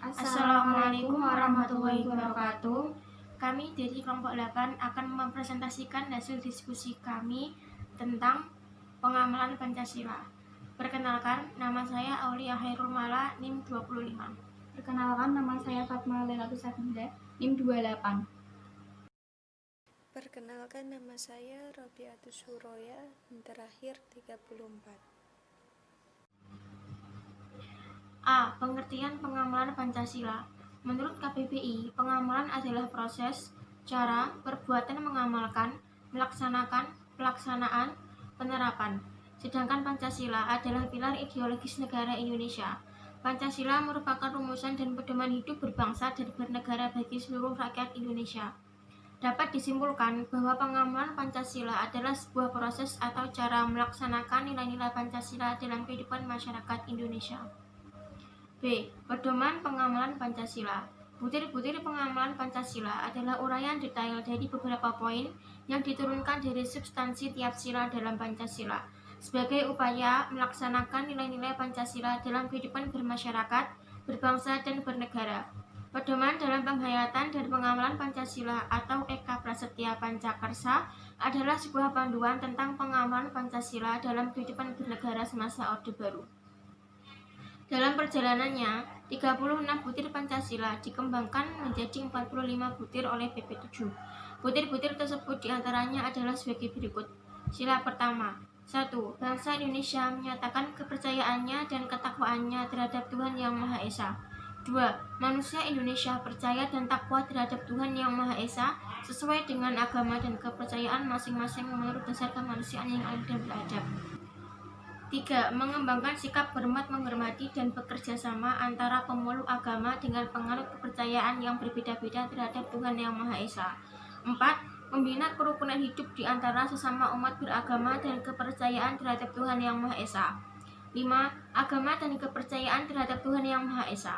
Assalamualaikum warahmatullahi wabarakatuh. Kami dari kelompok 8 akan mempresentasikan hasil diskusi kami tentang pengamalan Pancasila. Perkenalkan, nama saya Aulia Hairul Mala, NIM 25. Perkenalkan, nama saya Fatma Lailatul Sabida, NIM 28. Perkenalkan, nama saya Robiatus Suroya, terakhir 34. A. Pengertian pengamalan Pancasila. Menurut KBBI, pengamalan adalah proses, cara, perbuatan mengamalkan, melaksanakan, pelaksanaan, penerapan. Sedangkan Pancasila adalah pilar ideologis negara Indonesia. Pancasila merupakan rumusan dan pedoman hidup berbangsa dan bernegara bagi seluruh rakyat Indonesia. Dapat disimpulkan bahwa pengamalan Pancasila adalah sebuah proses atau cara melaksanakan nilai-nilai Pancasila dalam kehidupan masyarakat Indonesia. B. Pedoman pengamalan Pancasila. Butir-butir pengamalan Pancasila adalah uraian detail dari beberapa poin yang diturunkan dari substansi tiap sila dalam Pancasila sebagai upaya melaksanakan nilai-nilai Pancasila dalam kehidupan bermasyarakat, berbangsa, dan bernegara. Pedoman dalam penghayatan dan pengamalan Pancasila atau Eka Prasetya Pancakarsa adalah sebuah panduan tentang pengamalan Pancasila dalam kehidupan bernegara semasa Orde Baru. Dalam perjalanannya, 36 butir Pancasila dikembangkan menjadi 45 butir oleh PP7. Butir-butir tersebut diantaranya adalah sebagai berikut. Sila pertama. 1. Bangsa Indonesia menyatakan kepercayaannya dan ketakwaannya terhadap Tuhan Yang Maha Esa. 2. Manusia Indonesia percaya dan takwa terhadap Tuhan Yang Maha Esa sesuai dengan agama dan kepercayaan masing-masing menurut dasar kemanusiaan yang adil dan beradab. 3. Mengembangkan sikap hormat menghormati dan bekerja sama antara pemeluk agama dengan penganut kepercayaan yang berbeda-beda terhadap Tuhan Yang Maha Esa. 4. Membina kerukunan hidup di antara sesama umat beragama dan kepercayaan terhadap Tuhan Yang Maha Esa. 5. Agama dan kepercayaan terhadap Tuhan Yang Maha Esa.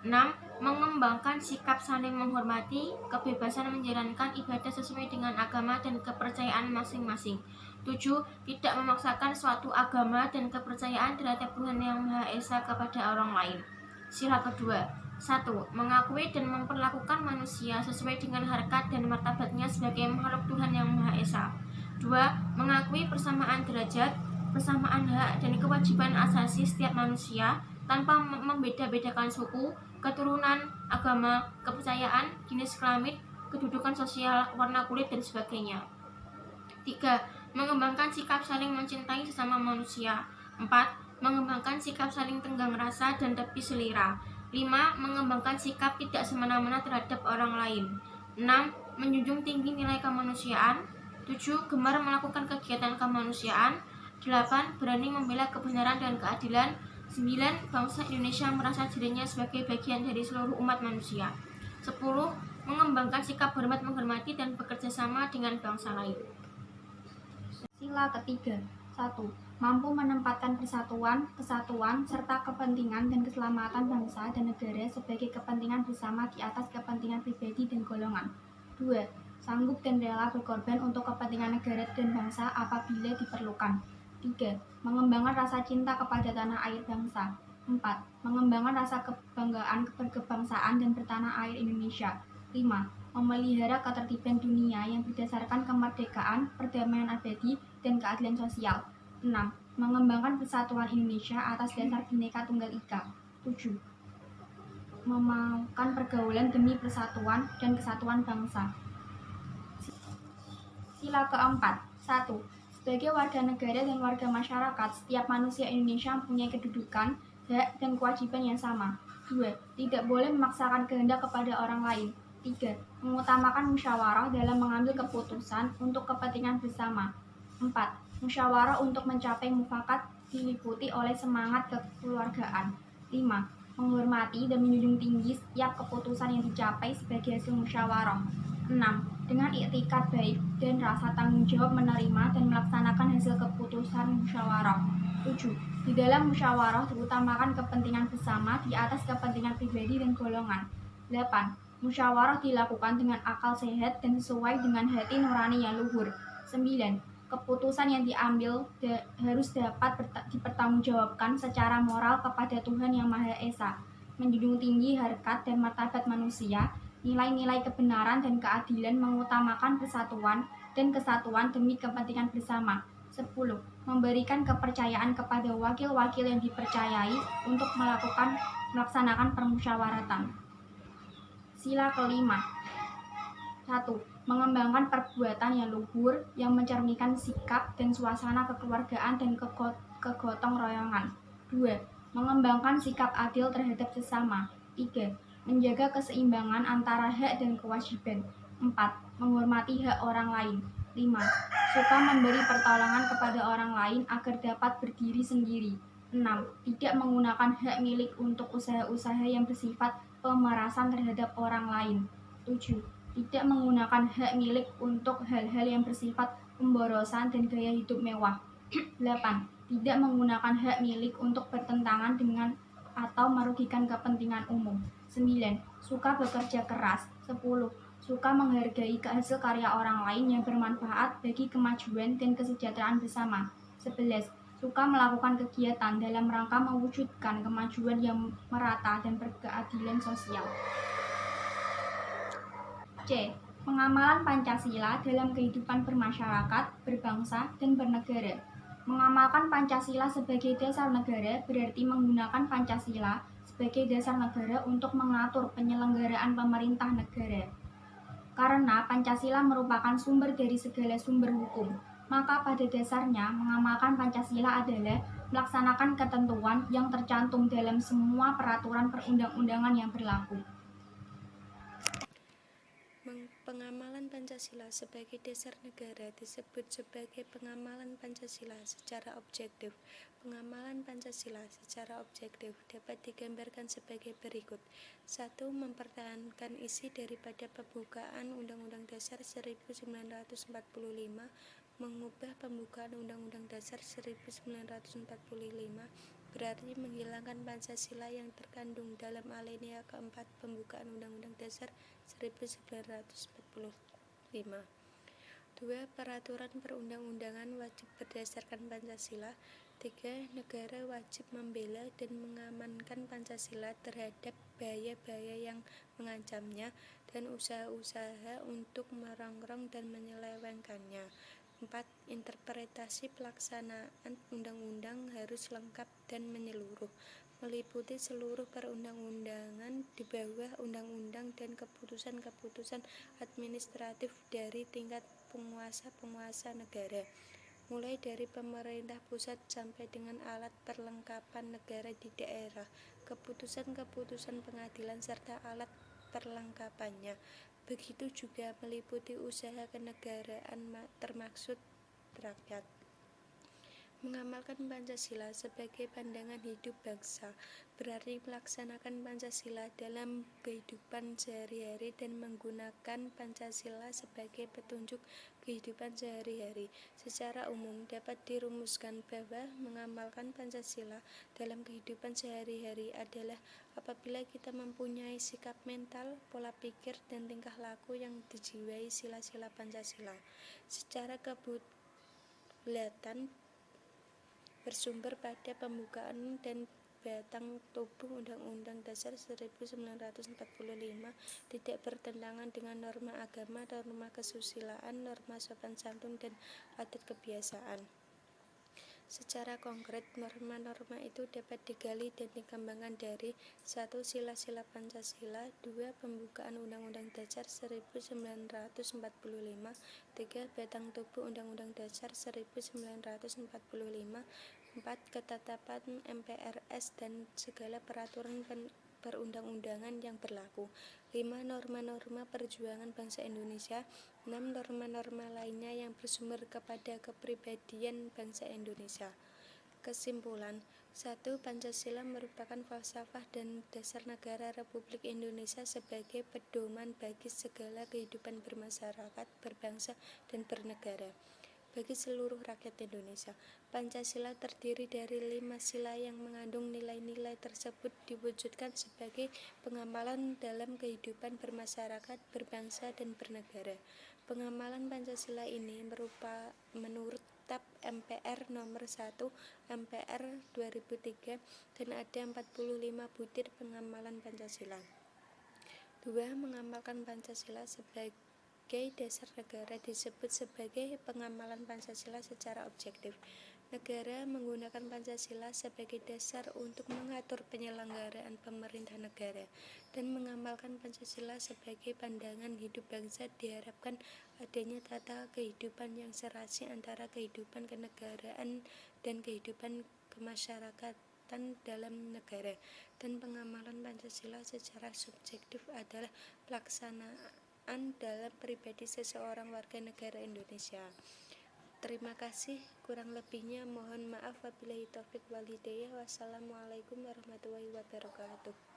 6. Mengembangkan sikap saling menghormati, kebebasan menjalankan ibadah sesuai dengan agama dan kepercayaan masing-masing. 7. Tidak memaksakan suatu agama dan kepercayaan terhadap Tuhan Yang Maha Esa kepada orang lain. Sila kedua. 1. Mengakui dan memperlakukan manusia sesuai dengan harkat dan martabatnya sebagai makhluk Tuhan Yang Maha Esa. 2. Mengakui persamaan derajat, persamaan hak dan kewajiban asasi setiap manusia tanpa membeda-bedakan suku, keturunan, agama, kepercayaan, jenis kelamin, kedudukan sosial, warna kulit, dan sebagainya. 3. Mengembangkan sikap saling mencintai sesama manusia. 4. Mengembangkan sikap saling tenggang rasa dan tepi selera. 5. Mengembangkan sikap tidak semena-mena terhadap orang lain. 6. Menjunjung tinggi nilai kemanusiaan. 7. Gemar melakukan kegiatan kemanusiaan. 8. Berani membela kebenaran dan keadilan. 9. Bangsa Indonesia merasa dirinya sebagai bagian dari seluruh umat manusia. 10. Mengembangkan sikap hormat menghormati dan bekerja sama dengan bangsa lain. Sila ketiga. 1. Mampu menempatkan persatuan, kesatuan, serta kepentingan dan keselamatan bangsa dan negara sebagai kepentingan bersama di atas kepentingan pribadi dan golongan. 2. Sanggup dan rela berkorban untuk kepentingan negara dan bangsa apabila diperlukan. 3. Mengembangkan rasa cinta kepada tanah air bangsa. 4. Mengembangkan rasa kebanggaan berkebangsaan dan bertanah air Indonesia. 5. Memelihara ketertiban dunia yang berdasarkan kemerdekaan, perdamaian abadi, dan keadilan sosial. 6. Mengembangkan persatuan Indonesia atas dasar Bhinneka Tunggal Ika. 7. Memaukan pergaulan demi persatuan dan kesatuan bangsa. Sila keempat. 1. Sebagai warga negara dan warga masyarakat, setiap manusia Indonesia mempunyai kedudukan, hak, dan kewajiban yang sama. 2. Tidak boleh memaksakan kehendak kepada orang lain. 3. Mengutamakan musyawarah dalam mengambil keputusan untuk kepentingan bersama. 4. Musyawarah untuk mencapai mufakat diliputi oleh semangat kekeluargaan. 5. Menghormati dan menjunjung tinggi setiap keputusan yang dicapai sebagai hasil musyawarah. 6. Dengan iktikad baik dan rasa tanggung jawab menerima dan melaksanakan hasil keputusan musyawarah. 7. Di dalam musyawarah diutamakan kepentingan bersama di atas kepentingan pribadi dan golongan. 8. Musyawarah dilakukan dengan akal sehat dan sesuai dengan hati nurani yang luhur. 9. Keputusan yang diambil harus dapat dipertanggungjawabkan secara moral kepada Tuhan Yang Maha Esa. menjunjung tinggi harkat dan martabat manusia, nilai-nilai kebenaran dan keadilan, mengutamakan persatuan dan kesatuan demi kepentingan bersama. 10. Memberikan kepercayaan kepada wakil-wakil yang dipercayai untuk melaksanakan permusyawaratan. Sila kelima. 1. Mengembangkan perbuatan yang luhur yang mencerminkan sikap dan suasana kekeluargaan dan kegotong royongan. 2. Mengembangkan sikap adil terhadap sesama. 3. Menjaga keseimbangan antara hak dan kewajiban. 4. Menghormati hak orang lain. 5. Suka memberi pertolongan kepada orang lain agar dapat berdiri sendiri. 6. Tidak menggunakan hak milik untuk usaha-usaha yang bersifat pemerasan terhadap orang lain. 7. Tidak menggunakan hak milik untuk hal-hal yang bersifat pemborosan dan gaya hidup mewah. 8. Tidak menggunakan hak milik untuk bertentangan dengan atau merugikan kepentingan umum. 9. Suka bekerja keras. 10. Suka menghargai hasil karya orang lain yang bermanfaat bagi kemajuan dan kesejahteraan bersama. 11. Suka melakukan kegiatan dalam rangka mewujudkan kemajuan yang merata dan berkeadilan sosial. C. Pengamalan Pancasila dalam kehidupan bermasyarakat, berbangsa, dan bernegara. Mengamalkan Pancasila sebagai dasar negara berarti menggunakan Pancasila sebagai dasar negara untuk mengatur penyelenggaraan pemerintah negara. Karena Pancasila merupakan sumber dari segala sumber hukum, maka pada dasarnya mengamalkan Pancasila adalah melaksanakan ketentuan yang tercantum dalam semua peraturan perundang-undangan yang berlaku. Pengamalan Pancasila sebagai dasar negara disebut sebagai pengamalan Pancasila secara objektif. Pengamalan Pancasila secara objektif dapat digambarkan sebagai berikut. 1. Mempertahankan isi daripada pembukaan Undang-Undang Dasar 1945, mengubah pembukaan Undang-Undang Dasar 1945 berarti menghilangkan Pancasila yang terkandung dalam alinea keempat pembukaan Undang-Undang Dasar 1945. 2. Peraturan perundang-undangan wajib berdasarkan Pancasila. 3. Negara wajib membela dan mengamankan Pancasila terhadap bahaya-bahaya yang mengancamnya dan usaha-usaha untuk merongrong dan menyelewengkannya. 4. Interpretasi pelaksanaan undang-undang harus lengkap dan menyeluruh, meliputi seluruh perundang-undangan di bawah undang-undang dan keputusan-keputusan administratif dari tingkat penguasa-penguasa negara, mulai dari pemerintah pusat sampai dengan alat perlengkapan negara di daerah, keputusan-keputusan pengadilan serta alat perlengkapannya. Begitu juga meliputi usaha kenegaraan termaksud rakyat. Mengamalkan Pancasila sebagai pandangan hidup bangsa berarti melaksanakan Pancasila dalam kehidupan sehari-hari dan menggunakan Pancasila sebagai petunjuk kehidupan sehari-hari. Secara umum dapat dirumuskan bahwa mengamalkan Pancasila dalam kehidupan sehari-hari adalah apabila kita mempunyai sikap mental, pola pikir, dan tingkah laku yang dijiwai sila-sila Pancasila. Secara kebulatan bersumber pada pembukaan dan batang tubuh Undang-Undang Dasar 1945 tidak bertentangan dengan norma agama, norma kesusilaan, norma sopan santun, dan adat kebiasaan. Secara konkret, norma-norma itu dapat digali dan dikembangkan dari 1. Sila-sila Pancasila, 2. Pembukaan Undang-Undang Dasar 1945, 3. Batang tubuh Undang-Undang Dasar 1945, 4. Ketetapan MPRS dan segala peraturan perundang-undangan yang berlaku. 5. Norma-norma perjuangan bangsa Indonesia. 6. Norma-norma lainnya yang bersumber kepada kepribadian bangsa Indonesia. Kesimpulan. 1. Pancasila merupakan falsafah dan dasar negara Republik Indonesia sebagai pedoman bagi segala kehidupan bermasyarakat, berbangsa, dan bernegara bagi seluruh rakyat Indonesia. Pancasila terdiri dari 5 sila yang mengandung nilai-nilai tersebut diwujudkan sebagai pengamalan dalam kehidupan bermasyarakat, berbangsa, dan bernegara. Pengamalan Pancasila ini menurut Kitab MPR Nomor 1 MPR 2003 dan ada 45 butir pengamalan Pancasila. 2. Mengamalkan Pancasila sebagai dasar negara disebut sebagai pengamalan Pancasila secara objektif. Negara menggunakan Pancasila sebagai dasar untuk mengatur penyelenggaraan pemerintah negara dan mengamalkan Pancasila sebagai pandangan hidup bangsa. Diharapkan adanya tata kehidupan yang serasi antara kehidupan kenegaraan dan kehidupan kemasyarakatan dalam negara, dan pengamalan Pancasila secara subjektif adalah pelaksanaan dalam pribadi seseorang warga negara Indonesia. Terima kasih, kurang lebihnya mohon maaf. Wabillahi taufik wal hidayah. Wassalamualaikum warahmatullahi wabarakatuh.